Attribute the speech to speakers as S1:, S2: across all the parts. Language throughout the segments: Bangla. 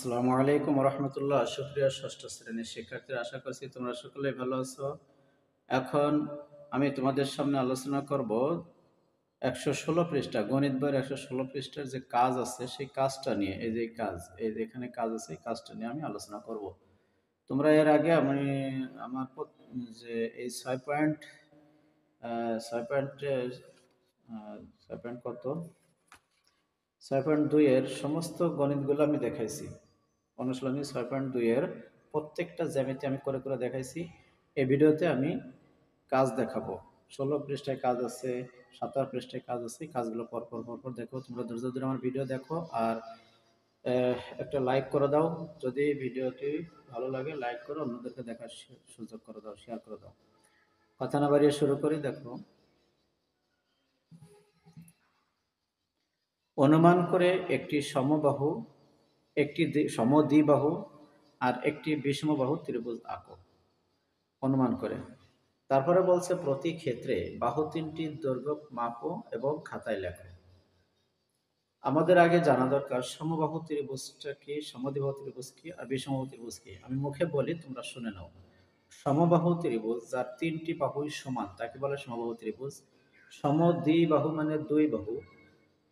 S1: আসসালামু আলাইকুম রহমতুল্লাহ। সুপ্রিয় ষষ্ঠ শ্রেণীর শিক্ষার্থীরা, আশা করছি তোমরা সকলেই ভালো আছো। এখন আমি তোমাদের সামনে আলোচনা করব 116 পৃষ্ঠা গণিত বইয়ের 116 পৃষ্ঠার যে কাজ আছে সেই কাজটা নিয়ে। এই যে কাজ, এই যে এখানে কাজ আছে, এই কাজটা নিয়ে আমি আলোচনা করব। তোমরা এর আগে আমি আমার যে এই 6 পয়েন্ট 6.2 এর সমস্ত গণিতগুলো আমি দেখাইছি। অনুশীলনী 6.2 এর প্রত্যেকটা জ্যামিতি আমি করে করে দেখাইছি। এই ভিডিওতে আমি কাজ দেখাবো। 16 পৃষ্ঠায় কাজ আছে, 17 পৃষ্ঠায় কাজ আছে। কাজগুলো পরপর দেখো। তোমরা ধৈর্য ধরে আমার ভিডিও দেখো আর একটা লাইক করে দাও। যদি ভিডিওটি ভালো লাগে লাইক করো, অন্যদেরকে দেখার সুযোগ করে দাও, শেয়ার করে দাও। কথা না বাড়িয়ে শুরু করি। দেখো, অনুমান করে একটি সমবাহু, একটি সমদ্বিবাহু আর একটি বিষমবাহু ত্রিভুজ আঁকো। অনুমান করে। তারপরে বলছে প্রতি ক্ষেত্রে বাহু তিনটির দৈর্ঘ্য মাপো এবং খাতায় লেখো। আমাদের আগে জানা দরকার সমবাহু ত্রিভুজটা কি, সমদ্বিবাহু ত্রিভুজ কি আর বিষমবাহু ত্রিভুজ কি। আমি মুখে বলি, তোমরা শুনে নাও। সমবাহু ত্রিভুজ যার তিনটি বাহুই সমান তাকে বলে সমবাহু ত্রিভুজ। সমদ্বিবাহু মানে দুই বাহু,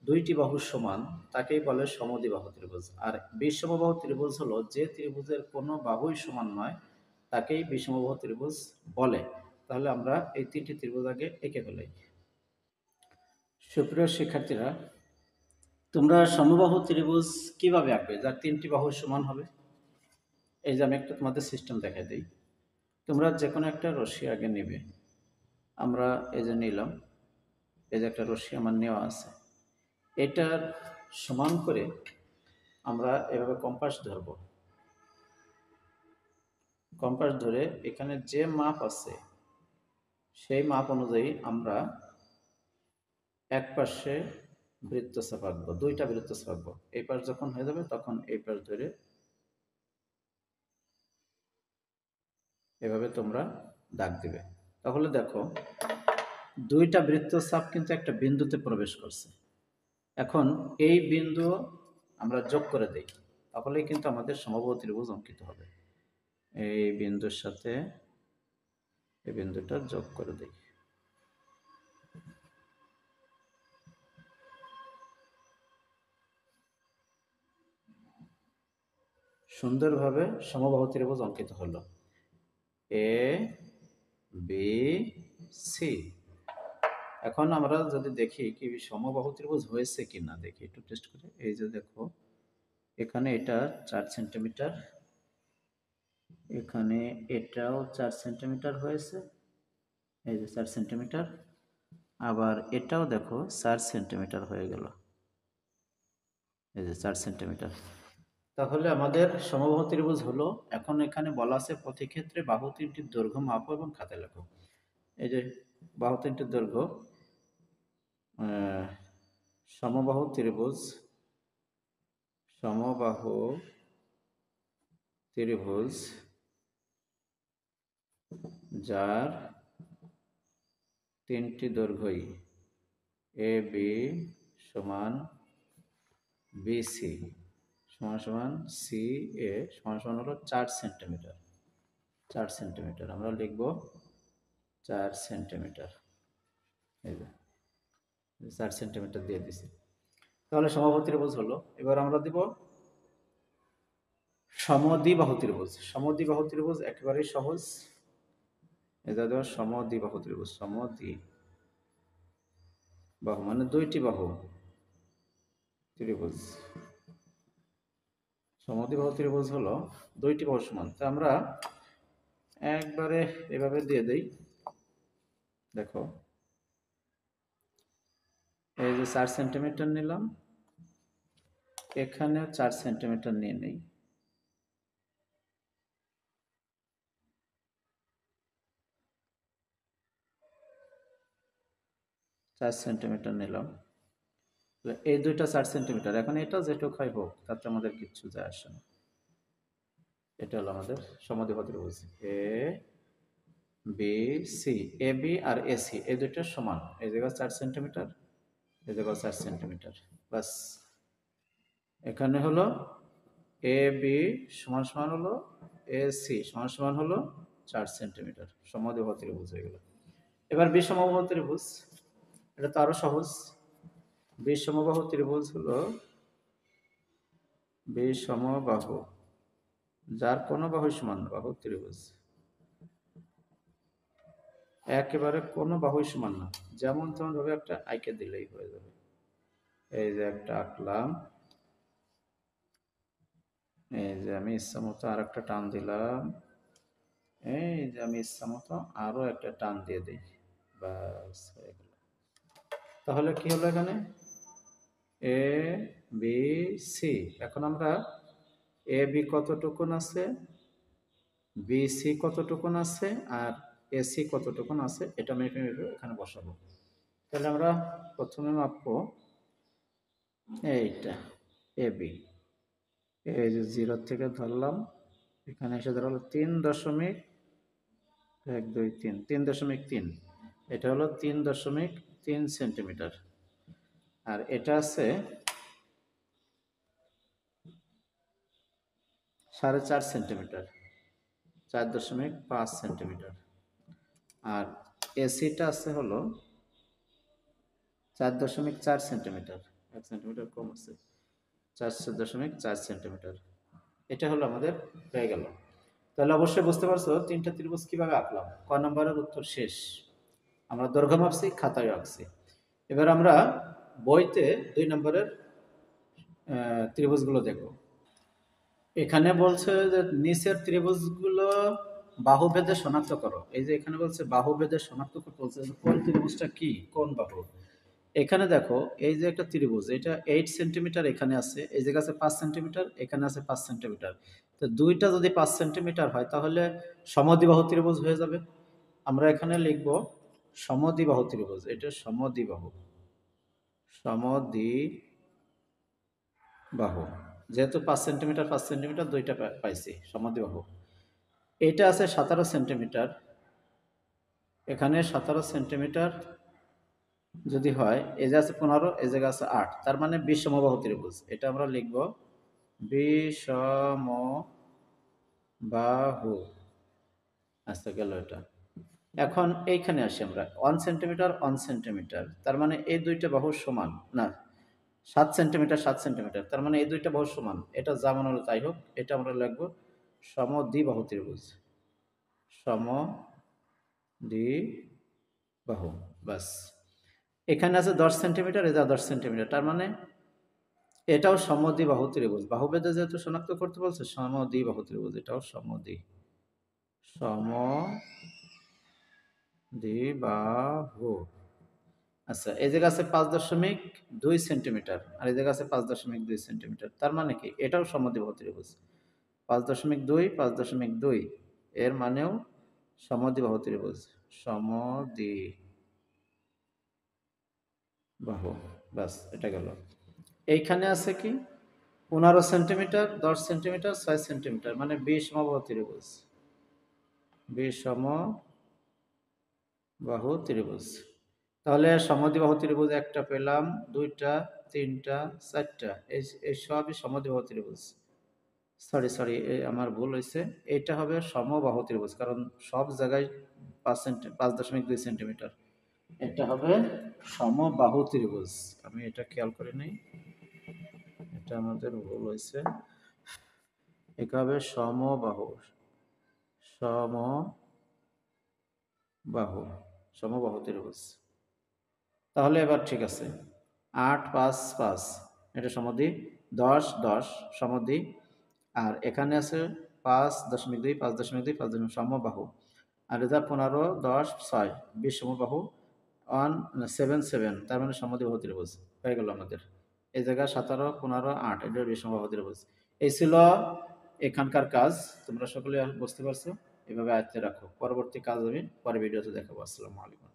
S1: দুইটি বাহু সমান তাকেই বলে সমদ্বিবাহু ত্রিভুজ। আর বিষমবাহু ত্রিভুজ হলো যে ত্রিভুজের কোনো বাহুই সমান নয় তাকেই বিষমবাহু ত্রিভুজ বলে। তাহলে আমরা এই তিনটি ত্রিভুজ আগে এঁকে ফেলাই। সুপ্রিয় শিক্ষার্থীরা, তোমরা সমবাহু ত্রিভুজ কিভাবে আঁকবে যার তিনটি বাহু সমান হবে? এই যে আমি একটা তোমাদের সিস্টেম দেখাই দিই। তোমরা যে কোনো একটা রশ্মি আগে নেবে। আমরা এই যে নিলাম, এই যে একটা রশ্মি আমার নেওয়া আছে। এটার সমান করে আমরা এভাবে কম্পাস ধরব। কম্পাস ধরে এখানে যে মাপ আছে সেই মাপ অনুযায়ী আমরা এক পাশে বৃত্তচাপ আঁকবো, দুইটা বৃত্তচাপ আঁকবো। এই পাশ যখন হয়ে যাবে তখন এই পাশ ধরে এভাবে তোমরা দাগ দিবে। তাহলে দেখো, দুইটা বৃত্তচাপ কিন্তু একটা বিন্দুতে প্রবেশ করছে। এখন এই বিন্দু আমরা যোগ করে দেই, তাহলেই কিন্তু আমাদের সমবাহু ত্রিভুজ অঙ্কিত হবে। এই বিন্দুর সাথে এই বিন্দুটা যোগ করে দেই। সুন্দরভাবে সমবাহু ত্রিভুজ অঙ্কিত হলো। A B C. এখন আমরা যদি দেখি কি সমবাহু ত্রিভুজ হয়েছে কিনা, দেখি একটু টেস্ট করে। এই যে দেখো, এখানে এটা 4 সেন্টিমিটার, এখানে এটাও 4 সেন্টিমিটার হয়েছে। এই যে 4 সেন্টিমিটার, আবার এটাও দেখো 4 সেন্টিমিটার হয়ে গেল। এই যে 4 সেন্টিমিটার। তাহলে আমাদের সমবাহু ত্রিভুজ হলো। এখন এখানে বলা আছে প্রতি ক্ষেত্রে বাহু তিনটির দৈর্ঘ্য মাপো এবং খাতায় লেখো। এই যে বাহু তিনটির দৈর্ঘ্য, সমবাহু ত্রিভুজ, সমবাহু ত্রিভুজ যার তিনটি দৈর্ঘ্যই এ বি সমান বিসি সমান সমান সি এ সমান সমান হলো 4 সেন্টিমিটার। 4 সেন্টিমিটার আমরা লিখব 4 সেন্টিমিটার। এই যে 4 সেন্টিমিটার দিয়ে দিছি। তাহলে সমবাহু ত্রিভুজ হলো। এবার আমরা দিব সমদ্বিবাহু ত্রিভুজ। সমদ্বিবাহু ত্রিভুজ একেবারেই সহজ। এটা দেওয়া সমদ্বিবাহু ত্রিভুজ। সমদ্বিবাহু মানে দুইটি বাহু ত্রিভুজ। সমদ্বিবাহু ত্রিভুজ হলো দুইটি বাহু সমান। তা আমরা একবারে এভাবে দিয়ে দেই। দেখো, এই যে 4 সেন্টিমিটার নিলাম, এখানেও 4 সেন্টিমিটার নিয়ে নেই। চার সেন্টিমিটার নিলাম। এই দুইটা 4 সেন্টিমিটার। এখন এটা যেটুক হয় হোক, তাতে আমাদের কিচ্ছু যায় আসে না। এটা হলো আমাদের সমদ্বিবাহু ত্রিভুজ A B C. A B R AC এই দুইটা সমান। এই জায়গায় 4 সেন্টিমিটার, এই জায়গায় 4 সেন্টিমিটার। বাস, এখানে হলো এ বি সমান সমান হলো এ সি সমান সমান হলো 4 সেন্টিমিটার, সমদ্বিবাহু ত্রিভুজ হয়ে গেল। এবার বিষমবাহু ত্রিভুজ, এটা তো আরো সহজ। বিষমবাহু ত্রিভুজ হলো বিষমবাহু যার কোনো বাহু সমান না, বাহু ত্রিভুজ একেবারে কোনো বাহুই সমান না, যেমন তেমন ভাবে একটা আঁকে দিলেই হয়ে যাবে। এই যে একটা আঁকলাম, এই যে আমি ইচ্ছা মতো আর একটা টান দিলাম, এই যে আমি ইচ্ছা মতো আরো একটা টান দিয়ে দিই, ব্যাস হয়ে গেল। তাহলে কি হলো এখানে এ বি সি। এখন আমরা এ বি কতটুকুন আছে, বি সি কতটুকুন আছে, আর এসি কতটুকুন আছে এটা মেপে মেপে এখানে বসাবো। তাহলে আমরা প্রথমে মাপবো এইটা এ বি, এই যে 0 থেকে ধরলাম, এখানে এসে ধরলো 3.123, 3.3, এটা হলো 3.3 সেন্টিমিটার। আর এটা আছে 4.5 সেন্টিমিটার, 4.5 সেন্টিমিটার। আর এসিটা আছে হলো 4.4 সেন্টিমিটার, 1 সেন্টিমিটার কম আছে, 4.4 সেন্টিমিটার। এটা হলো আমাদের হয়ে গেল। তাহলে অবশ্যই বুঝতে পারছো তিনটা ত্রিভুজ কিভাবে আঁকলাম। ক নম্বরের উত্তর শেষ। আমরা দৈর্ঘ্য মাপছি, খাতায় আঁকছি। এবার আমরা বইতে 2 নম্বরের ত্রিভুজগুলো দেখব। এখানে বলছে যে নিচের ত্রিভুজগুলো বাহুভেদে শনাক্ত করো। এই যে এখানে বলছে বাহুভেদে শনাক্ত করতে বলছে, কোন ত্রিভুজটা কি, কোন বাহু। এখানে দেখো এই যে একটা ত্রিভুজ, এটা 8 সেন্টিমিটার এখানে আছে, এই জায়গা আছে 5 সেন্টিমিটার, এখানে আছে 5 সেন্টিমিটার। তো দুইটা যদি 5 সেন্টিমিটার হয় তাহলে সমদ্বিবাহু ত্রিভুজ হয়ে যাবে। আমরা এখানে লিখব সমদ্বিবাহু ত্রিভুজ, এটা সমদ্বিবাহু, সমদ্বিবাহু। যেহেতু 5 সেন্টিমিটার 5 সেন্টিমিটার দুইটা পাইছি, সমদ্বিবাহু। এটা আছে 17 সেন্টিমিটার, এখানে 17 সেন্টিমিটার যদি হয়, এই যে আছে 15, এই জায়গা আছে 8, তার মানে বিষমবাহু ত্রিভুজ। এটা আমরা লিখব বিষমবাহু। আচ্ছা গেল এটা। এখন এইখানে আসি আমরা, 1 সেন্টিমিটার 1 সেন্টিমিটার, তার মানে এই দুইটা বাহু সমান না, 7 সেন্টিমিটার 7 সেন্টিমিটার, তার মানে এই দুইটা বাহু সমান। এটা যেমন হলো তাই হোক, এটা আমরা লিখব সমদ্বিবাহু ত্রিভুজ, সমদ্বিবাহু। বাস। এখানে আছে 10 সেন্টিমিটার, এটা 10 সেন্টিমিটার, তার মানে এটাও সমদ্বিবাহু ত্রিভুজ। বাহুভেদে যেহেতু শনাক্ত করতে বলছে, সমদ্বিবাহু ত্রিভুজ, এটাও সমদ্বিবাহু। আচ্ছা, এই জায়গা আছে 5.2 সেন্টিমিটার, আর এই জায়গা আছে 5.2 সেন্টিমিটার, তার মানে কি এটাও সমদ্বিবাহু ত্রিভুজ। 5.2 5.2 এর মানেও সমদ্বিবাহু ত্রিভুজ, সমদ্বিবাহু। বাস, এটা গেল। এইখানে আছে কি 15 সেন্টিমিটার, 10 সেন্টিমিটার, 6 সেন্টিমিটার, মানে বিষমবাহু ত্রিভুজ, বিষমবাহু ত্রিভুজ। তাহলে সমদ্বিবাহু ত্রিভুজ একটা পেলাম, দুইটা, তিনটা, চারটা, এই সবই সমদ্বিবাহু ত্রিভুজ। সরি সরি, আমার ভুল হয়েছে, এটা হবে সমবাহু ত্রিভুজ, কারণ সব জায়গায় 5.2 সেন্টিমিটার। এটা হবে সমবাহু ত্রিভুজ, আমি এটা খেয়াল করি নাই, এটা আমাদের ভুল হয়েছে। এটা হবে সমবাহু, সমবাহু, সমবাহু ত্রিভুজ। তাহলে এবার ঠিক আছে, 8 5 5 এটা সমদ্বি, 10 10 সমদ্বি, আর এখানে আছে 5.2 5.2 5.2 সমবাহু, আর এটা 15 10 6 20 সমবাহু, 1 7 7, তার মানে সমদ্বিবাহু ত্রিভুজ হয়ে গেল আমাদের। এই জায়গায় 17 15 8, এটা বিষমবাহু ত্রিভুজ। এই ছিল এখানকার কাজ। তোমরা সকলে বুঝতে পারছো, এভাবে আয়ত্তে রাখো। পরবর্তী কাজ আমি পরের ভিডিওতে দেখাবো। আসসালামু আলাইকুম।